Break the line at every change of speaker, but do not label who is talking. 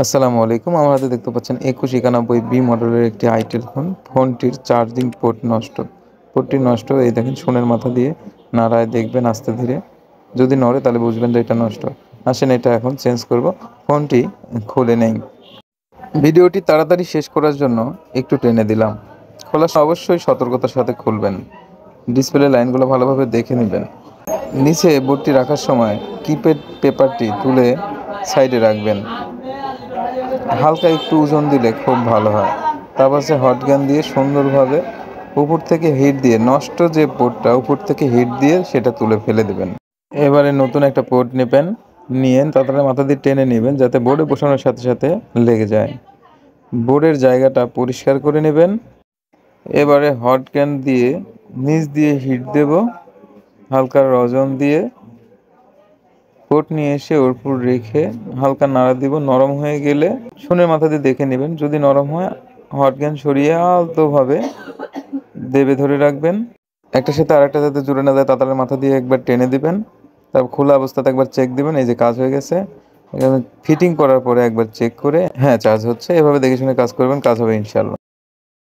আসসালামু আলাইকুম। আমার হাতে দেখতে পাচ্ছেন 2191 মডেলের একটি আইটেল ফোন। ফোনটির চার্জিং পোর্ট নষ্ট। পোর্টটি নষ্ট, এই দেখেন শূন্যের মাথা দিয়ে নাড়ায় দেখবেন আস্তে ধীরে। যদি নড়ে তাহলে বুঝবেন যে এটা নষ্ট। আসেন এটা এখন চেঞ্জ করব। ফোনটি খুলে নেই। ভিডিওটি তাড়াতাড়ি শেষ করার জন্য একটু টেনে দিলাম। খোলার সময় অবশ্যই সতর্কতার সাথে খুলবেন। ডিসপ্লে লাইনগুলো ভালোভাবে দেখে নেবেন। নিচে বোর্ডটি রাখার সময় কিপ্যাড পেপারটি তুলে সাইডে রাখবেন। হালকা একটু ওজন দিলে খুব ভালো হয়। তারপর সে হট গান দিয়ে সুন্দরভাবে উপর থেকে হিট দিয়ে নষ্ট যে পোর্টটা উপর থেকে হিট দিয়ে সেটা তুলে ফেলে দেবেন। এবারে নতুন একটা পোর্ট নেবেন, নিয়ে তারপরে মাথা দিয়ে টেনে নেবেন যাতে বোর্ডে বসানোর সাথে সাথে লেগে যায়। বোর্ডের জায়গাটা পরিষ্কার করে নেবেন। এবারে হট গান দিয়ে নিচ দিয়ে হিট দেব, হালকা রজন দিয়ে পোর্ট নিয়ে এসে ওর উপর রেখে হালকা নাড়া দিব। নরম হয়ে গেলে শূন্যের মাথা দিয়ে দেখে নেবেন। যদি নরম হয় হট গান সরিয়ে আলতোভাবে দেবে ধরে রাখবেন। একটার সাথে আরেকটা যাতে জুড়ে না যায় তাতারের মাথা দিয়ে একবার টেনে দিবেন। তারপর খোলা অবস্থাতে একবার চেক দিবেন, এই যে কাজ হয়ে গেছে। ফিটিং করার পরে একবার চেক করে চার্জ হচ্ছে। এভাবে দেখে শুনে কাজ করবেন, কাজ হবে ইনশাল্লাহ।